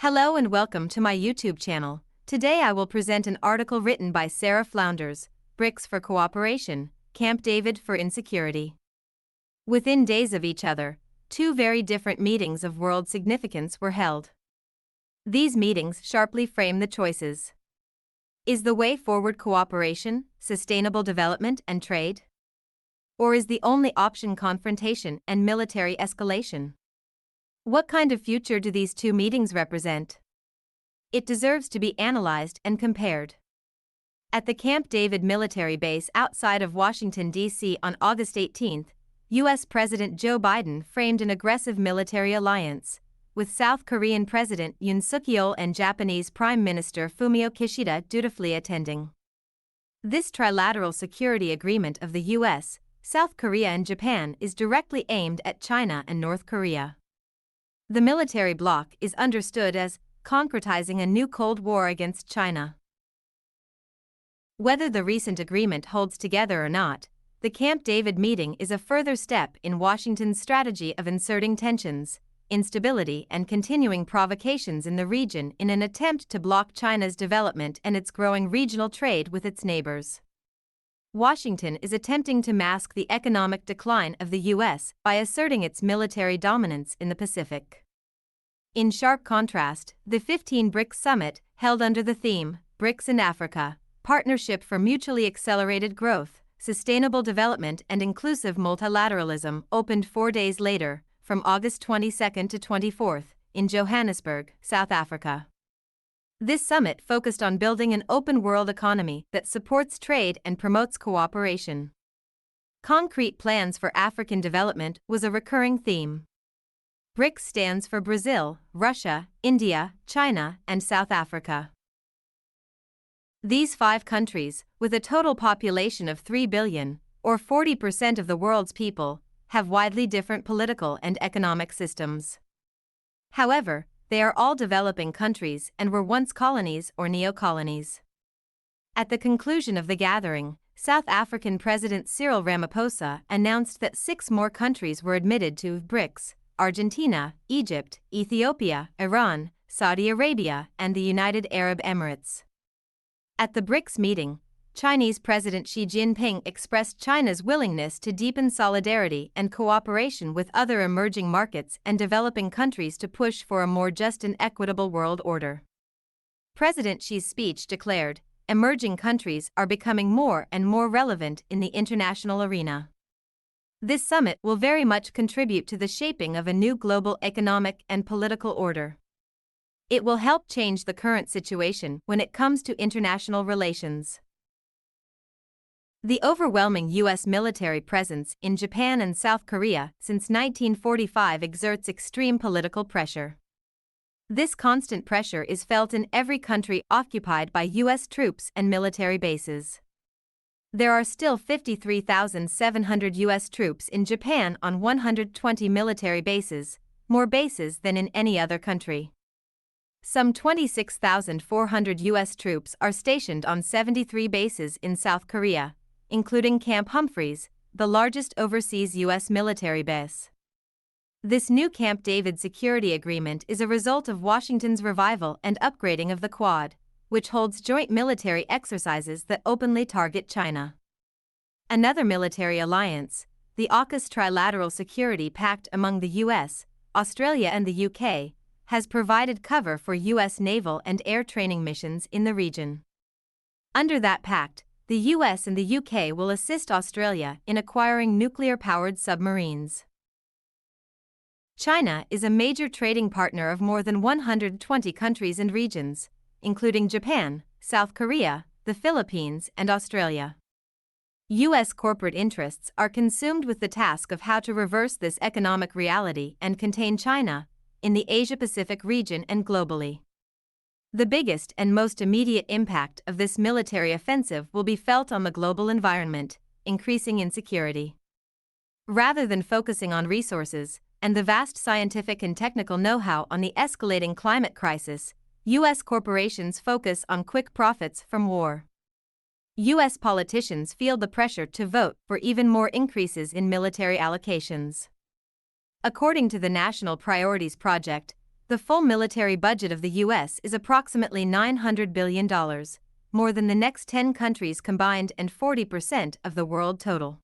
Hello and welcome to my YouTube channel. Today I will present an article written by Sarah Flounders, BRICS for Cooperation, Camp David for Insecurity. Within days of each other, two very different meetings of world significance were held. These meetings sharply frame the choices. Is the way forward cooperation, sustainable development and trade? Or is the only option confrontation and military escalation? What kind of future do these two meetings represent? It deserves to be analyzed and compared. At the Camp David military base outside of Washington, D.C. on August 18, U.S. President Joe Biden framed an aggressive military alliance, with South Korean President Yoon Suk-yeol and Japanese Prime Minister Fumio Kishida dutifully attending. This trilateral security agreement of the U.S., South Korea and Japan is directly aimed at China and North Korea. The military bloc is understood as concretizing a new Cold War against China. Whether the recent agreement holds together or not, the Camp David meeting is a further step in Washington's strategy of inserting tensions, instability and continuing provocations in the region in an attempt to block China's development and its growing regional trade with its neighbors. Washington is attempting to mask the economic decline of the U.S. by asserting its military dominance in the Pacific. In sharp contrast, the 15 BRICS summit, held under the theme, BRICS in Africa, Partnership for Mutually Accelerated Growth, Sustainable Development and Inclusive Multilateralism, opened 4 days later, from August 22 to 24, in Johannesburg, South Africa. This summit focused on building an open world economy that supports trade and promotes cooperation. Concrete plans for African development was a recurring theme. BRICS stands for Brazil, Russia, India, China, and South Africa. These 5 countries, with a total population of 3 billion, or 40% of the world's people, have widely different political and economic systems. However, they are all developing countries and were once colonies or neo-colonies. At the conclusion of the gathering, South African President Cyril Ramaphosa announced that 6 more countries were admitted to BRICS: Argentina, Egypt, Ethiopia, Iran, Saudi Arabia, and the United Arab Emirates. At the BRICS meeting, Chinese President Xi Jinping expressed China's willingness to deepen solidarity and cooperation with other emerging markets and developing countries to push for a more just and equitable world order. President Xi's speech declared, "Emerging countries are becoming more and more relevant in the international arena." This summit will very much contribute to the shaping of a new global economic and political order. It will help change the current situation when it comes to international relations. The overwhelming U.S. military presence in Japan and South Korea since 1945 exerts extreme political pressure. This constant pressure is felt in every country occupied by U.S. troops and military bases. There are still 53,700 U.S. troops in Japan on 120 military bases, more bases than in any other country. Some 26,400 U.S. troops are stationed on 73 bases in South Korea, including Camp Humphreys, the largest overseas U.S. military base. This new Camp David security agreement is a result of Washington's revival and upgrading of the Quad, which holds joint military exercises that openly target China. Another military alliance, the AUKUS Trilateral Security Pact among the U.S., Australia and the U.K., has provided cover for U.S. naval and air training missions in the region. Under that pact, the U.S. and the U.K. will assist Australia in acquiring nuclear-powered submarines. China is a major trading partner of more than 120 countries and regions, including Japan, South Korea, the Philippines, and Australia. U.S. corporate interests are consumed with the task of how to reverse this economic reality and contain China in the Asia-Pacific region and globally. The biggest and most immediate impact of this military offensive will be felt on the global environment, increasing insecurity. Rather than focusing on resources and the vast scientific and technical know-how on the escalating climate crisis, U.S. corporations focus on quick profits from war. U.S. politicians feel the pressure to vote for even more increases in military allocations. According to the National Priorities Project, The full military budget of the US is approximately $900 billion, more than the next 10 countries combined and 40% of the world total.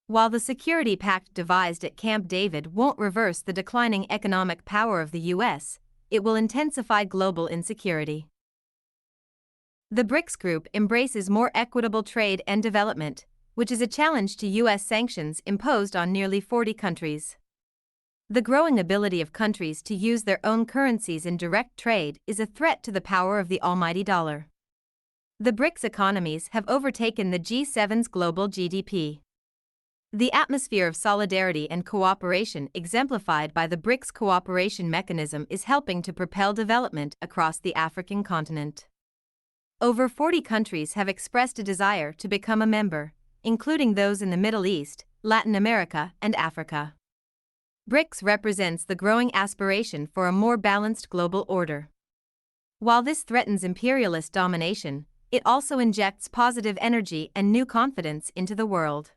While the security pact devised at Camp David won't reverse the declining economic power of the US, it will intensify global insecurity. The BRICS group embraces more equitable trade and development, which is a challenge to US sanctions imposed on nearly 40 countries. The growing ability of countries to use their own currencies in direct trade is a threat to the power of the almighty dollar. The BRICS economies have overtaken the G7's global GDP. The atmosphere of solidarity and cooperation exemplified by the BRICS cooperation mechanism is helping to propel development across the African continent. Over 40 countries have expressed a desire to become a member, including those in the Middle East, Latin America, and Africa. BRICS represents the growing aspiration for a more balanced global order. While this threatens imperialist domination, it also injects positive energy and new confidence into the world.